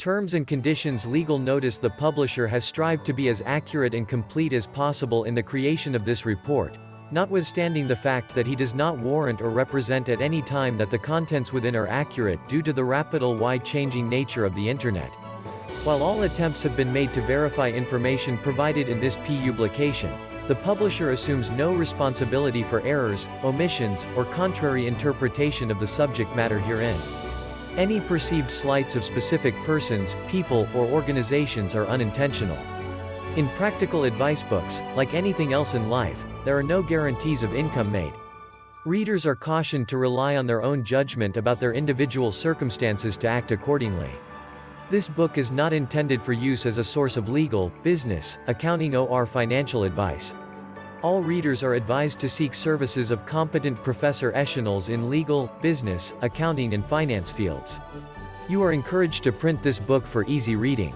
Terms and conditions. Legal notice. The publisher has strived to be as accurate and complete as possible in the creation of this report, notwithstanding the fact that he does not warrant or represent at any time that the contents within are accurate due to the rapid wide-changing nature of the Internet. While all attempts have been made to verify information provided in this publication, the publisher assumes no responsibility for errors, omissions, or contrary interpretation of the subject matter herein. Any perceived slights of specific persons, people, or organizations are unintentional. In practical advice books, like anything else in life, there are no guarantees of income made. Readers are cautioned to rely on their own judgment about their individual circumstances to act accordingly. This book is not intended for use as a source of legal, business, accounting or financial advice. All readers are advised to seek services of competent professionals in legal, business, accounting and finance fields. You are encouraged to print this book for easy reading.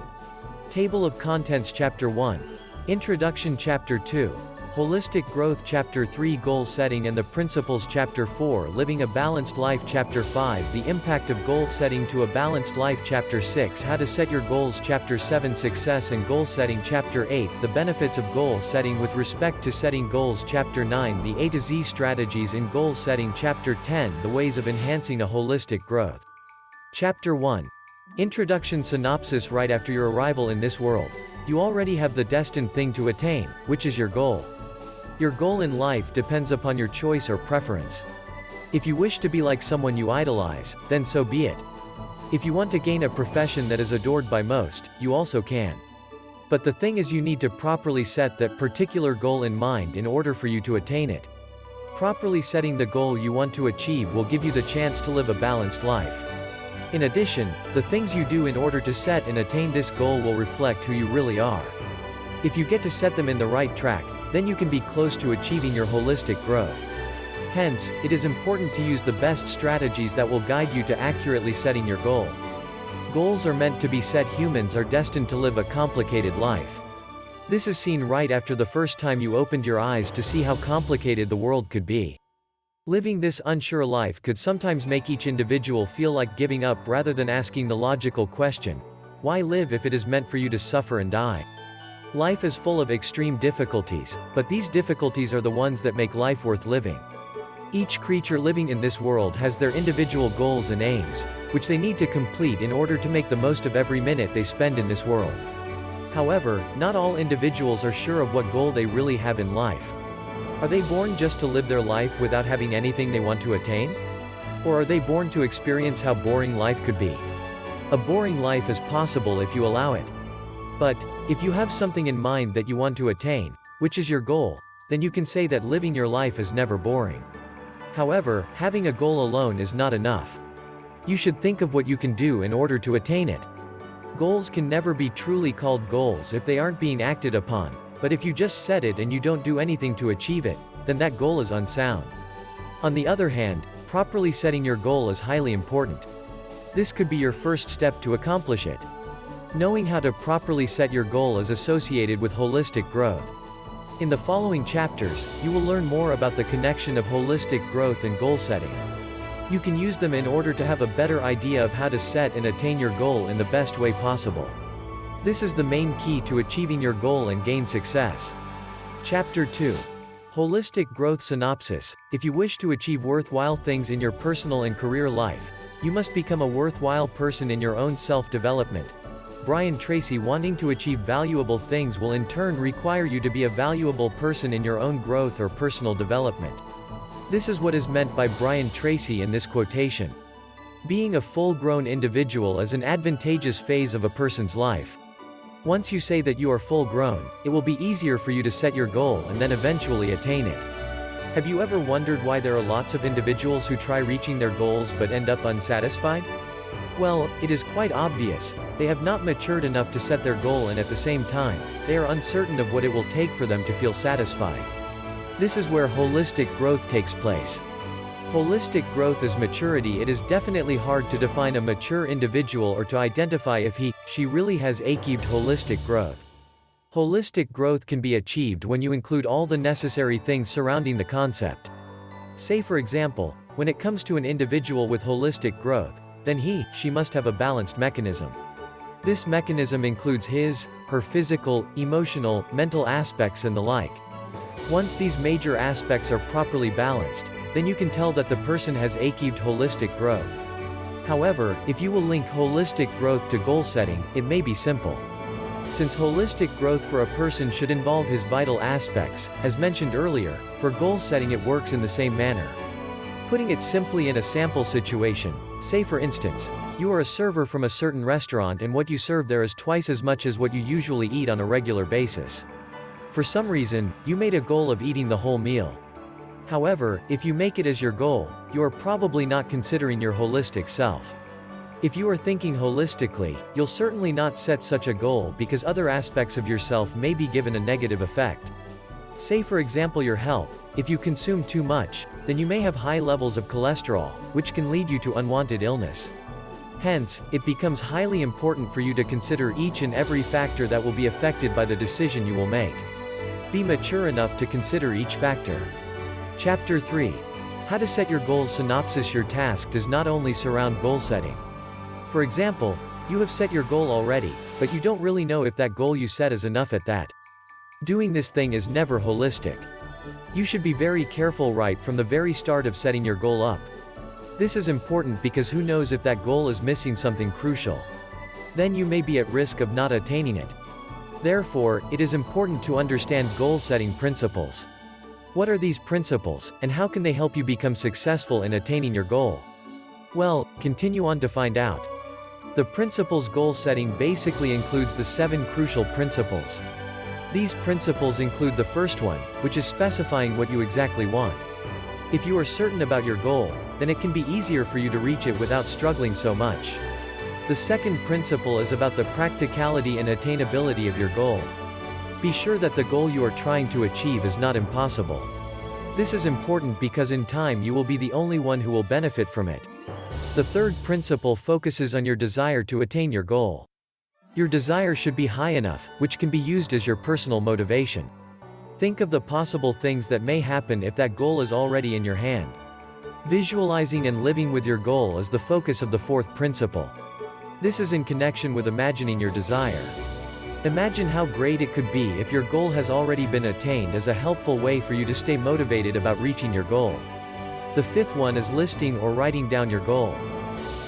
Table of Contents. Chapter 1. Introduction. Chapter 2. Holistic Growth. Chapter 3. Goal Setting and the Principles. Chapter 4. Living a Balanced Life. Chapter 5. The Impact of Goal Setting to a Balanced Life. Chapter 6. How to Set Your Goals. Chapter 7. Success and Goal Setting. Chapter 8. The Benefits of Goal Setting with respect to setting goals. Chapter 9. The A to Z Strategies in Goal Setting. Chapter 10. The Ways of Enhancing a Holistic Growth. Chapter 1. Introduction. Synopsis. Right after your arrival in this world, you already have the destined thing to attain, which is your goal. Your goal in life depends upon your choice or preference. If you wish to be like someone you idolize, then so be it. If you want to gain a profession that is adored by most, you also can. But the thing is, you need to properly set that particular goal in mind in order for you to attain it. Properly setting the goal you want to achieve will give you the chance to live a balanced life. In addition, the things you do in order to set and attain this goal will reflect who you really are. If you get to set them in the right track, then you can be close to achieving your holistic growth. Hence, it is important to use the best strategies that will guide you to accurately setting your goal. Goals are meant to be set. Humans are destined to live a complicated life. This is seen right after the first time you opened your eyes to see how complicated the world could be. Living this unsure life could sometimes make each individual feel like giving up rather than asking the logical question, why live if it is meant for you to suffer and die? Life is full of extreme difficulties, but these difficulties are the ones that make life worth living. Each creature living in this world has their individual goals and aims, which they need to complete in order to make the most of every minute they spend in this world. However, not all individuals are sure of what goal they really have in life. Are they born just to live their life without having anything they want to attain? Or are they born to experience how boring life could be? A boring life is possible if you allow it. But, if you have something in mind that you want to attain, which is your goal, then you can say that living your life is never boring. However, having a goal alone is not enough. You should think of what you can do in order to attain it. Goals can never be truly called goals if they aren't being acted upon, but if you just set it and you don't do anything to achieve it, then that goal is unsound. On the other hand, properly setting your goal is highly important. This could be your first step to accomplish it. Knowing how to properly set your goal is associated with holistic growth. In the following chapters, you will learn more about the connection of holistic growth and goal setting. You can use them in order to have a better idea of how to set and attain your goal in the best way possible. This is the main key to achieving your goal and gain success. Chapter 2. Holistic Growth Synopsis. If you wish to achieve worthwhile things in your personal and career life, you must become a worthwhile person in your own self-development. Brian Tracy. Wanting to achieve valuable things will in turn require you to be a valuable person in your own growth or personal development. This is what is meant by Brian Tracy in this quotation. Being a full-grown individual is an advantageous phase of a person's life. Once you say that you are full-grown, it will be easier for you to set your goal and then eventually attain it. Have you ever wondered why there are lots of individuals who try reaching their goals but end up unsatisfied? Well, it is quite obvious. They have not matured enough to set their goal, and at the same time, they are uncertain of what it will take for them to feel satisfied. This is where holistic growth takes place. Holistic growth is maturity. It is definitely hard to define a mature individual or to identify if she really has achieved holistic growth. Holistic growth can be achieved when you include all the necessary things surrounding the concept. Say for example, when it comes to an individual with holistic growth, then she must have a balanced mechanism. This mechanism includes his, her physical, emotional, mental aspects and the like. Once these major aspects are properly balanced, then you can tell that the person has achieved holistic growth. However, if you will link holistic growth to goal setting, it may be simple. Since holistic growth for a person should involve his vital aspects, as mentioned earlier, for goal setting it works in the same manner. Putting it simply in a sample situation, say for instance, you are a server from a certain restaurant and what you serve there is twice as much as what you usually eat on a regular basis. For some reason, you made a goal of eating the whole meal. However, if you make it as your goal, you are probably not considering your holistic self. If you are thinking holistically, you'll certainly not set such a goal because other aspects of yourself may be given a negative effect. Say for example your health, if you consume too much, then you may have high levels of cholesterol, which can lead you to unwanted illness. Hence, it becomes highly important for you to consider each and every factor that will be affected by the decision you will make. Be mature enough to consider each factor. Chapter 3. How to set your goals. Synopsis. Your task does not only surround goal setting. For example, you have set your goal already, but you don't really know if that goal you set is enough at that. Doing this thing is never holistic. You should be very careful right from the very start of setting your goal up. This is important because who knows if that goal is missing something crucial. Then you may be at risk of not attaining it. Therefore, it is important to understand goal-setting principles. What are these principles, and how can they help you become successful in attaining your goal? Well, continue on to find out. The principles. Goal setting basically includes the 7 crucial principles. These principles include the first one, which is specifying what you exactly want. If you are certain about your goal, then it can be easier for you to reach it without struggling so much. The second principle is about the practicality and attainability of your goal. Be sure that the goal you are trying to achieve is not impossible. This is important because in time you will be the only one who will benefit from it. The third principle focuses on your desire to attain your goal. Your desire should be high enough, which can be used as your personal motivation. Think of the possible things that may happen if that goal is already in your hand. Visualizing and living with your goal is the focus of the fourth principle. This is in connection with imagining your desire. Imagine how great it could be if your goal has already been attained as a helpful way for you to stay motivated about reaching your goal. The fifth one is listing or writing down your goal.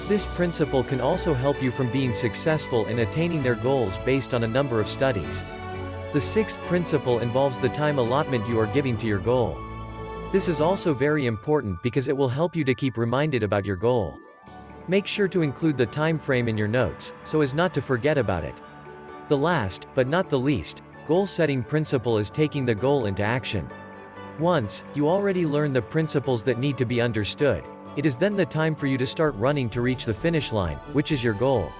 This principle can also help you from being successful in attaining their goals based on a number of studies. The sixth principle involves the time allotment you are giving to your goal. This is also very important because it will help you to keep reminded about your goal. Make sure to include the time frame in your notes, so as not to forget about it. The last, but not the least, goal-setting principle is taking the goal into action. Once you already learn the principles that need to be understood, it is then the time for you to start running to reach the finish line, which is your goal.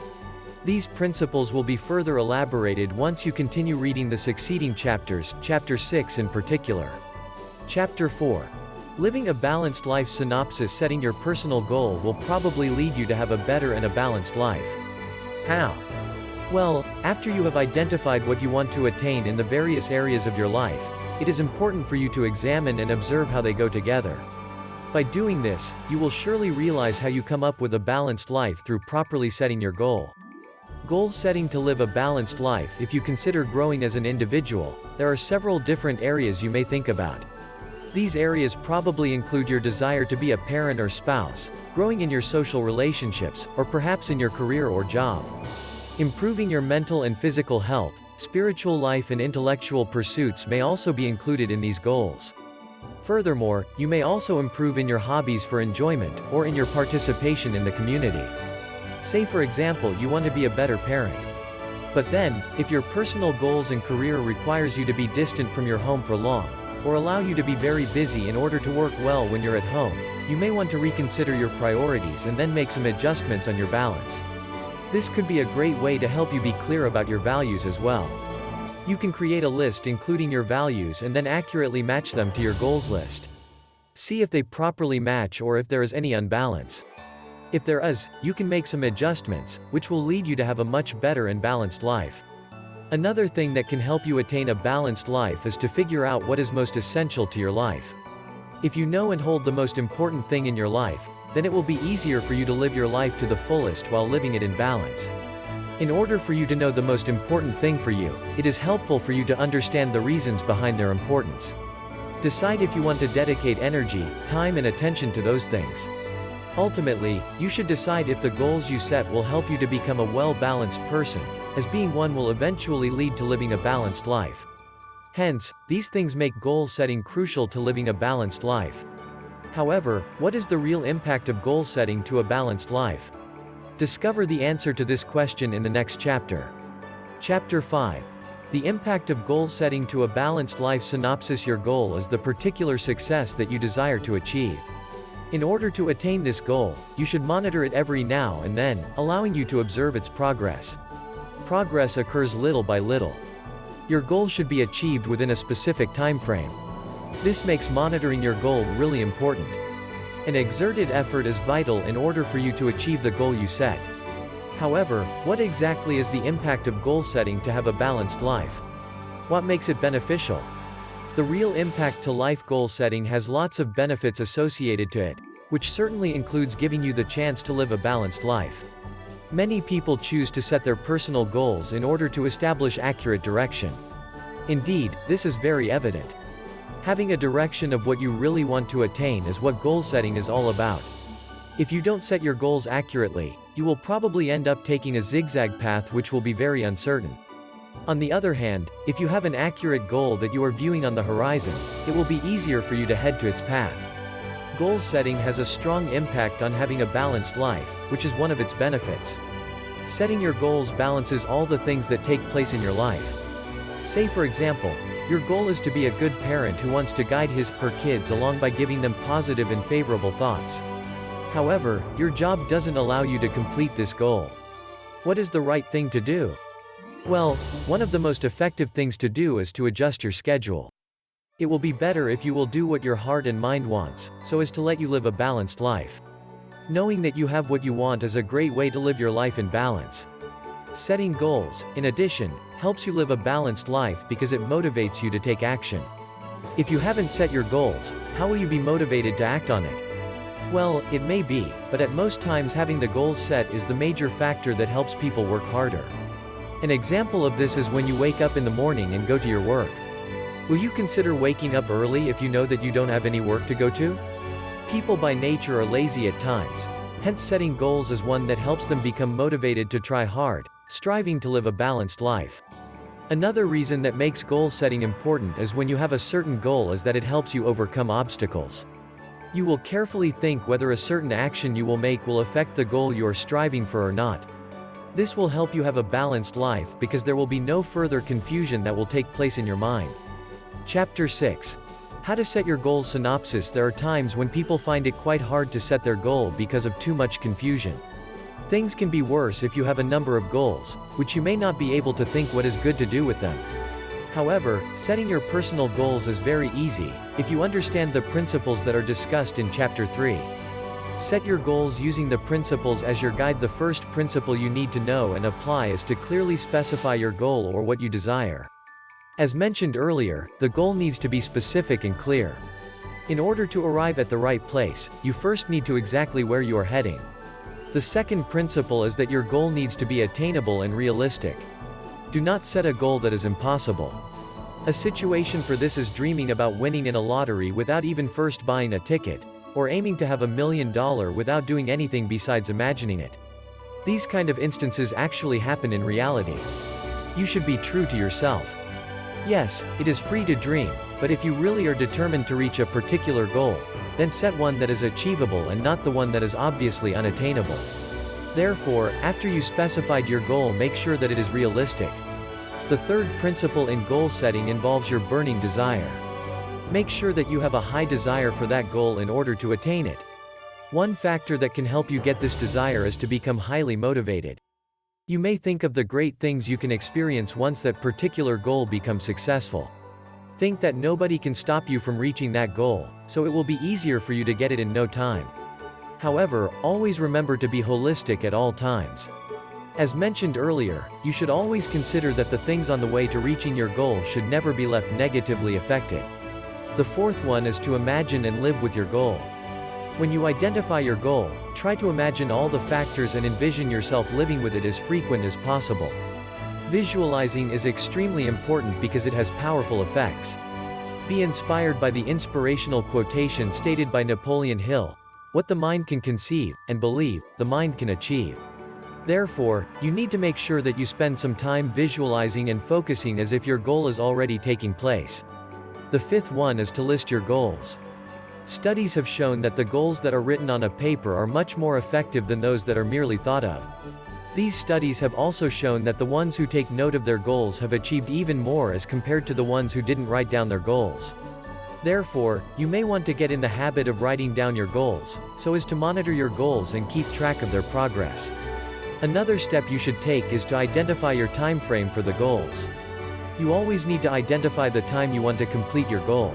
These principles will be further elaborated once you continue reading the succeeding chapters, chapter 6 in particular. Chapter 4. Living a balanced life. Synopsis. Setting your personal goal will probably lead you to have a better and a balanced life. How? Well, after you have identified what you want to attain in the various areas of your life, it is important for you to examine and observe how they go together. By doing this, you will surely realize how you come up with a balanced life through properly setting your goal. Goal setting. To live a balanced life. If you consider growing as an individual, there are several different areas you may think about. These areas probably include your desire to be a parent or spouse, growing in your social relationships, or perhaps in your career or job. Improving your mental and physical health, spiritual life and intellectual pursuits may also be included in these goals. Furthermore, you may also improve in your hobbies for enjoyment, or in your participation in the community. Say for example you want to be a better parent. But then, if your personal goals and career requires you to be distant from your home for long, or allow you to be very busy in order to work well when you're at home, you may want to reconsider your priorities and then make some adjustments on your balance. This could be a great way to help you be clear about your values as well. You can create a list including your values and then accurately match them to your goals list. See if they properly match or if there is any unbalance. If there is, you can make some adjustments, which will lead you to have a much better and balanced life. Another thing that can help you attain a balanced life is to figure out what is most essential to your life. If you know and hold the most important thing in your life, then it will be easier for you to live your life to the fullest while living it in balance. In order for you to know the most important thing for you, it is helpful for you to understand the reasons behind their importance. Decide if you want to dedicate energy, time and attention to those things. Ultimately, you should decide if the goals you set will help you to become a well-balanced person, as being one will eventually lead to living a balanced life. Hence, these things make goal setting crucial to living a balanced life. However, what is the real impact of goal setting to a balanced life? Discover the answer to this question in the next chapter. Chapter 5. The impact of goal setting to a balanced life. Synopsis. Your goal is the particular success that you desire to achieve. In order to attain this goal, you should monitor it every now and then, allowing you to observe its progress. Progress occurs little by little. Your goal should be achieved within a specific time frame. This makes monitoring your goal really important. An exerted effort is vital in order for you to achieve the goal you set. However, what exactly is the impact of goal setting to have a balanced life? What makes it beneficial? The real impact to life. Goal setting has lots of benefits associated to it, which certainly includes giving you the chance to live a balanced life. Many people choose to set their personal goals in order to establish accurate direction. Indeed, this is very evident. Having a direction of what you really want to attain is what goal setting is all about. If you don't set your goals accurately, you will probably end up taking a zigzag path which will be very uncertain. On the other hand, if you have an accurate goal that you are viewing on the horizon, it will be easier for you to head to its path. Goal setting has a strong impact on having a balanced life, which is one of its benefits. Setting your goals balances all the things that take place in your life. Say for example, your goal is to be a good parent who wants to guide his/her kids along by giving them positive and favorable thoughts. However, your job doesn't allow you to complete this goal. What is the right thing to do? Well, one of the most effective things to do is to adjust your schedule. It will be better if you will do what your heart and mind wants, so as to let you live a balanced life. Knowing that you have what you want is a great way to live your life in balance. Setting goals, in addition, helps you live a balanced life because it motivates you to take action. If you haven't set your goals, how will you be motivated to act on it? Well, it may be, but at most times having the goals set is the major factor that helps people work harder. An example of this is when you wake up in the morning and go to your work. Will you consider waking up early if you know that you don't have any work to go to? People by nature are lazy at times, hence setting goals is one that helps them become motivated to try hard, striving to live a balanced life. Another reason that makes goal setting important is when you have a certain goal is that it helps you overcome obstacles. You will carefully think whether a certain action you will make will affect the goal you are striving for or not. This will help you have a balanced life because there will be no further confusion that will take place in your mind. Chapter 6. How to set your goals. Synopsis. There are times when people find it quite hard to set their goal because of too much confusion. Things can be worse if you have a number of goals, which you may not be able to think what is good to do with them. However, setting your personal goals is very easy, if you understand the principles that are discussed in Chapter 3. Set your goals using the principles as your guide. The first principle you need to know and apply is to clearly specify your goal or what you desire. As mentioned earlier, the goal needs to be specific and clear. In order to arrive at the right place, you first need to exactly where you are heading. The second principle is that your goal needs to be attainable and realistic. Do not set a goal that is impossible. A situation for this is dreaming about winning in a lottery without even first buying a ticket, or aiming to have $1 million without doing anything besides imagining it. These kind of instances actually happen in reality. You should be true to yourself. Yes, it is free to dream, but if you really are determined to reach a particular goal, then set one that is achievable and not the one that is obviously unattainable. Therefore, after you specified your goal, make sure that it is realistic. The third principle in goal setting involves your burning desire. Make sure that you have a high desire for that goal in order to attain it. One factor that can help you get this desire is to become highly motivated. You may think of the great things you can experience once that particular goal becomes successful. Think that nobody can stop you from reaching that goal, so it will be easier for you to get it in no time. However, always remember to be holistic at all times. As mentioned earlier, you should always consider that the things on the way to reaching your goal should never be left negatively affected. The fourth one is to imagine and live with your goal. When you identify your goal, try to imagine all the factors and envision yourself living with it as frequent as possible. Visualizing is extremely important because it has powerful effects. Be inspired by the inspirational quotation stated by Napoleon Hill: "What the mind can conceive, and believe, the mind can achieve." Therefore, you need to make sure that you spend some time visualizing and focusing as if your goal is already taking place. The fifth one is to list your goals. Studies have shown that the goals that are written on a paper are much more effective than those that are merely thought of. These studies have also shown that the ones who take note of their goals have achieved even more as compared to the ones who didn't write down their goals. Therefore, you may want to get in the habit of writing down your goals, so as to monitor your goals and keep track of their progress. Another step you should take is to identify your time frame for the goals. You always need to identify the time you want to complete your goal.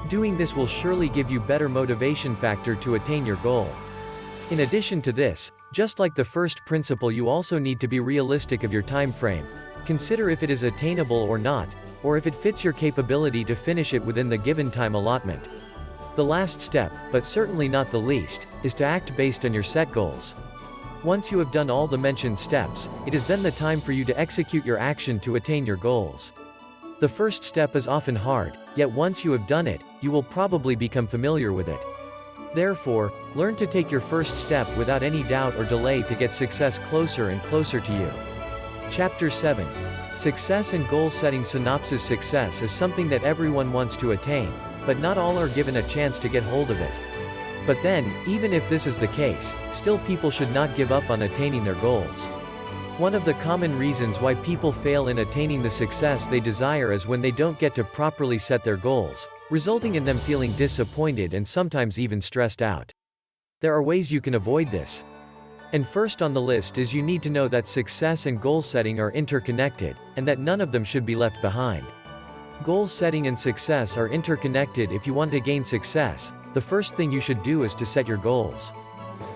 Doing this will surely give you better motivation factor to attain your goal. In addition to this, just like the first principle, you also need to be realistic of your time frame. Consider if it is attainable or not, or if it fits your capability to finish it within the given time allotment. The last step, but certainly not the least, is to act based on your set goals. Once you have done all the mentioned steps, it is then the time for you to execute your action to attain your goals. The first step is often hard, yet once you have done it, you will probably become familiar with it. Therefore, learn to take your first step without any doubt or delay to get success closer and closer to you. Chapter 7. Success and Goal Setting Synopsis. Success is something that everyone wants to attain, but not all are given a chance to get hold of it. But then, even if this is the case, still people should not give up on attaining their goals. One of the common reasons why people fail in attaining the success they desire is when they don't get to properly set their goals, resulting in them feeling disappointed and sometimes even stressed out. There are ways you can avoid this. And first on the list is you need to know that success and goal setting are interconnected, and that none of them should be left behind. Goal setting and success are interconnected. If you want to gain success, the first thing you should do is to set your goals.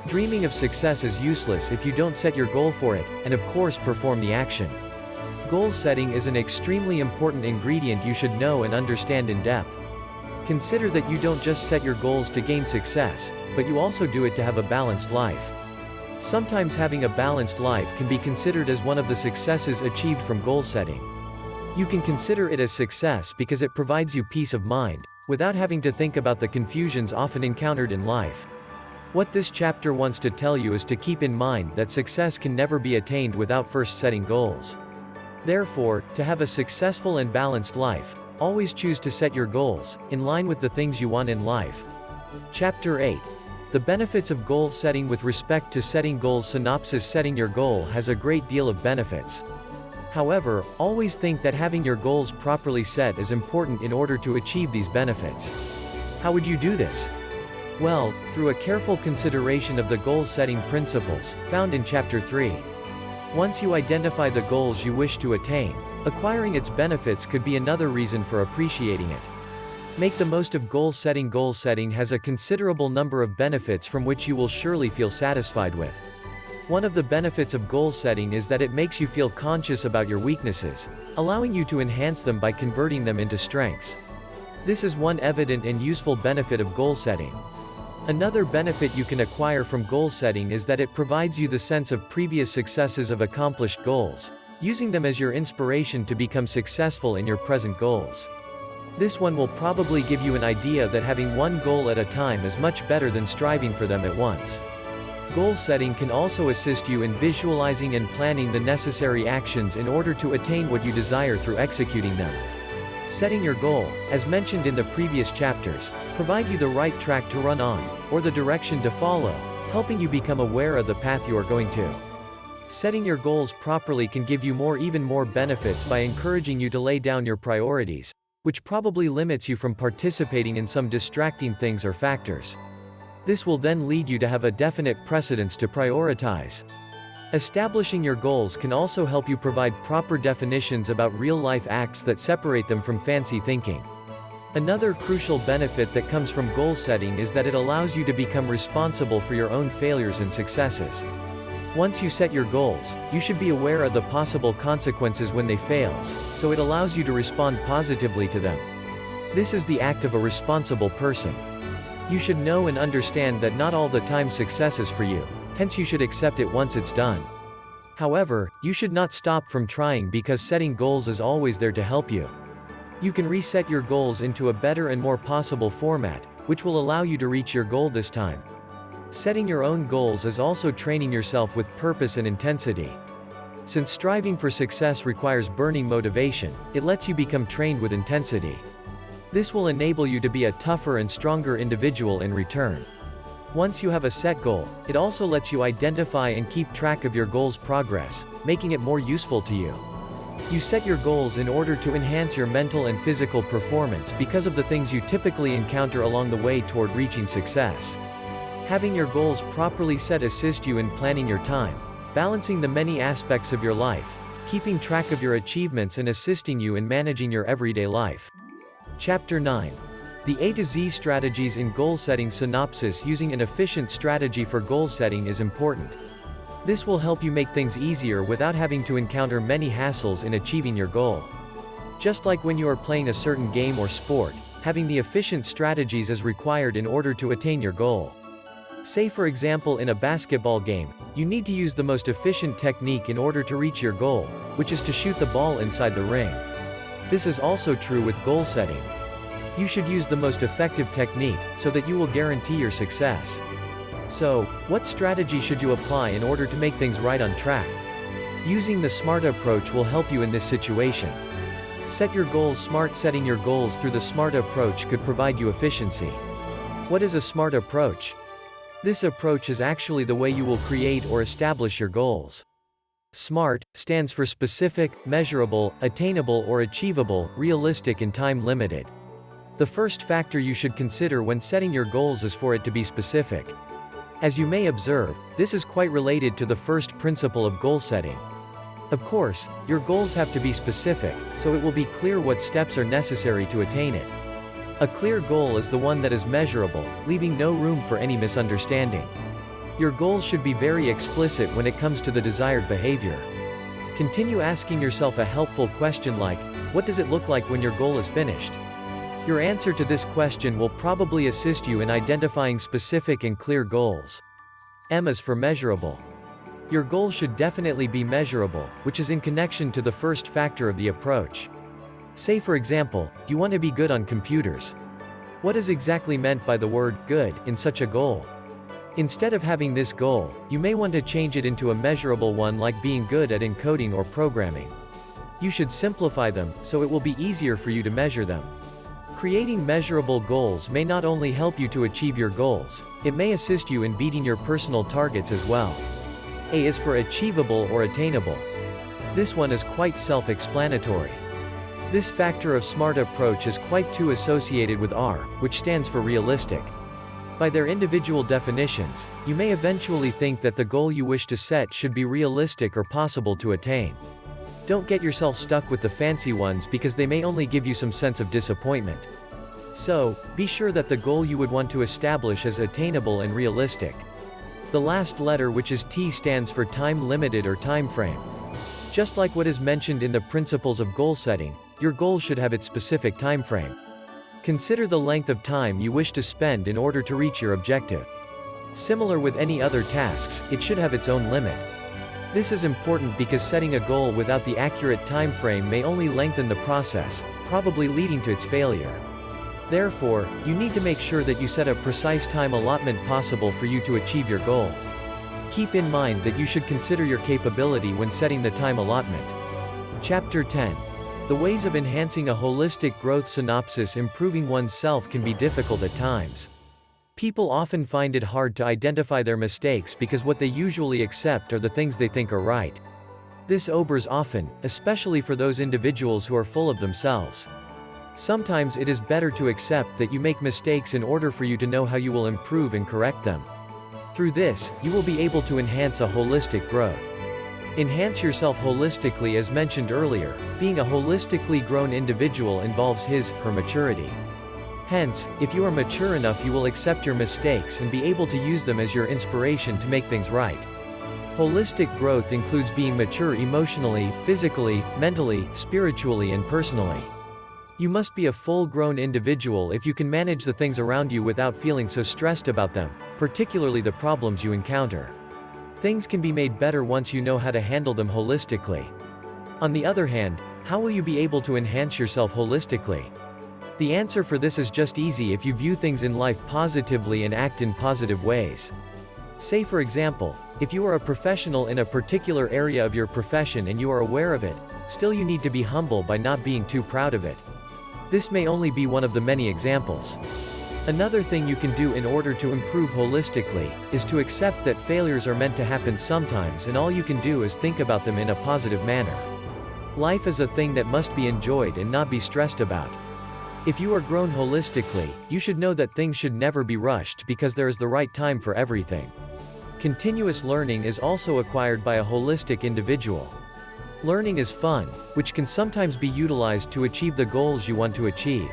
Dreaming of success is useless if you don't set your goal for it, and of course perform the action. Goal setting is an extremely important ingredient you should know and understand in depth. Consider that you don't just set your goals to gain success, but you also do it to have a balanced life. Sometimes having a balanced life can be considered as one of the successes achieved from goal setting. You can consider it as success because it provides you peace of mind, without having to think about the confusions often encountered in life. What this chapter wants to tell you is to keep in mind that success can never be attained without first setting goals. Therefore, to have a successful and balanced life, always choose to set your goals, in line with the things you want in life. Chapter 8. The benefits of goal setting. With respect to setting goals. Synopsis. Setting your goal has a great deal of benefits. However, always think that having your goals properly set is important in order to achieve these benefits. How would you do this? Well, through a careful consideration of the goal-setting principles, found in Chapter 3. Once you identify the goals you wish to attain, acquiring its benefits could be another reason for appreciating it. Make the most of goal setting. Goal setting has a considerable number of benefits from which you will surely feel satisfied with. One of the benefits of goal setting is that it makes you feel conscious about your weaknesses, allowing you to enhance them by converting them into strengths. This is one evident and useful benefit of goal setting. Another benefit you can acquire from goal setting is that it provides you the sense of previous successes of accomplished goals, using them as your inspiration to become successful in your present goals. This one will probably give you an idea that having one goal at a time is much better than striving for them at once. Goal setting can also assist you in visualizing and planning the necessary actions in order to attain what you desire through executing them. Setting your goal, as mentioned in the previous chapters, provide you the right track to run on, or the direction to follow, helping you become aware of the path you are going to. Setting your goals properly can give you even more benefits by encouraging you to lay down your priorities, which probably limits you from participating in some distracting things or factors. This will then lead you to have a definite precedence to prioritize. Establishing your goals can also help you provide proper definitions about real-life acts that separate them from fancy thinking. Another crucial benefit that comes from goal setting is that it allows you to become responsible for your own failures and successes. Once you set your goals, you should be aware of the possible consequences when they fail, so it allows you to respond positively to them. This is the act of a responsible person. You should know and understand that not all the time success is for you, hence you should accept it once it's done. However, you should not stop from trying because setting goals is always there to help you. You can reset your goals into a better and more possible format, which will allow you to reach your goal this time. Setting your own goals is also training yourself with purpose and intensity. Since striving for success requires burning motivation, it lets you become trained with intensity. This will enable you to be a tougher and stronger individual in return. Once you have a set goal, it also lets you identify and keep track of your goal's progress, making it more useful to you. You set your goals in order to enhance your mental and physical performance because of the things you typically encounter along the way toward reaching success. Having your goals properly set assists you in planning your time, balancing the many aspects of your life, keeping track of your achievements and assisting you in managing your everyday life. Chapter 9. The A to Z strategies in goal setting. Synopsis. Using an efficient strategy for goal setting is important. This will help you make things easier without having to encounter many hassles in achieving your goal. Just like when you are playing a certain game or sport, having the efficient strategies is required in order to attain your goal. Say for example in a basketball game, you need to use the most efficient technique in order to reach your goal, which is to shoot the ball inside the ring. This is also true with goal setting. You should use the most effective technique, so that you will guarantee your success. So, what strategy should you apply in order to make things right on track? Using the SMART approach will help you in this situation. Set your goals smart. Setting your goals through the SMART approach could provide you efficiency. What is a SMART approach? This approach is actually the way you will create or establish your goals. SMART stands for specific, measurable, attainable or achievable, realistic and time limited. The first factor you should consider when setting your goals is for it to be specific. As you may observe, this is quite related to the first principle of goal setting. Of course, your goals have to be specific, so it will be clear what steps are necessary to attain it. A clear goal is the one that is measurable, leaving no room for any misunderstanding. Your goals should be very explicit when it comes to the desired behavior. Continue asking yourself a helpful question like, what does it look like when your goal is finished? Your answer to this question will probably assist you in identifying specific and clear goals. M is for measurable. Your goal should definitely be measurable, which is in connection to the first factor of the approach. Say for example, you want to be good on computers. What is exactly meant by the word good in such a goal? Instead of having this goal, you may want to change it into a measurable one like being good at encoding or programming. You should simplify them, so it will be easier for you to measure them. Creating measurable goals may not only help you to achieve your goals, it may assist you in beating your personal targets as well. A is for achievable or attainable. This one is quite self-explanatory. This factor of SMART approach is quite too associated with R, which stands for realistic. By their individual definitions, you may eventually think that the goal you wish to set should be realistic or possible to attain. Don't get yourself stuck with the fancy ones because they may only give you some sense of disappointment. So, be sure that the goal you would want to establish is attainable and realistic. The last letter, which is T, stands for time limited or time frame. Just like what is mentioned in the principles of goal setting, your goal should have its specific time frame. Consider the length of time you wish to spend in order to reach your objective. Similar with any other tasks, it should have its own limit. This is important because setting a goal without the accurate time frame may only lengthen the process, probably leading to its failure. Therefore, you need to make sure that you set a precise time allotment possible for you to achieve your goal. Keep in mind that you should consider your capability when setting the time allotment. Chapter 10. The ways of enhancing a holistic growth. Synopsis. Improving oneself can be difficult at times. People often find it hard to identify their mistakes because what they usually accept are the things they think are right. This occurs often, especially for those individuals who are full of themselves. Sometimes it is better to accept that you make mistakes in order for you to know how you will improve and correct them. Through this, you will be able to enhance a holistic growth. Enhance yourself holistically. As mentioned earlier, being a holistically grown individual involves his/her maturity. Hence, if you are mature enough, you will accept your mistakes and be able to use them as your inspiration to make things right. Holistic growth includes being mature emotionally, physically, mentally, spiritually and personally. You must be a full-grown individual if you can manage the things around you without feeling so stressed about them, particularly the problems you encounter. Things can be made better once you know how to handle them holistically. On the other hand, how will you be able to enhance yourself holistically? The answer for this is just easy if you view things in life positively and act in positive ways. Say for example, if you are a professional in a particular area of your profession and you are aware of it, still you need to be humble by not being too proud of it. This may only be one of the many examples. Another thing you can do in order to improve holistically, is to accept that failures are meant to happen sometimes and all you can do is think about them in a positive manner. Life is a thing that must be enjoyed and not be stressed about. If you are grown holistically, you should know that things should never be rushed because there is the right time for everything. Continuous learning is also acquired by a holistic individual. Learning is fun, which can sometimes be utilized to achieve the goals you want to achieve.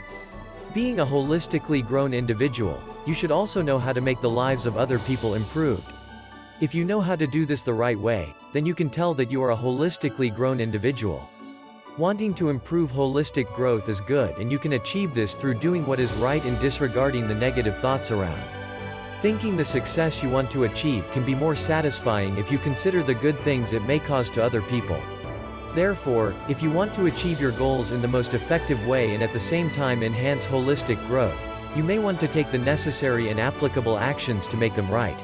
Being a holistically grown individual, you should also know how to make the lives of other people improved. If you know how to do this the right way, then you can tell that you are a holistically grown individual. Wanting to improve holistic growth is good and you can achieve this through doing what is right and disregarding the negative thoughts around. Thinking the success you want to achieve can be more satisfying if you consider the good things it may cause to other people. Therefore, if you want to achieve your goals in the most effective way and at the same time enhance holistic growth, you may want to take the necessary and applicable actions to make them right.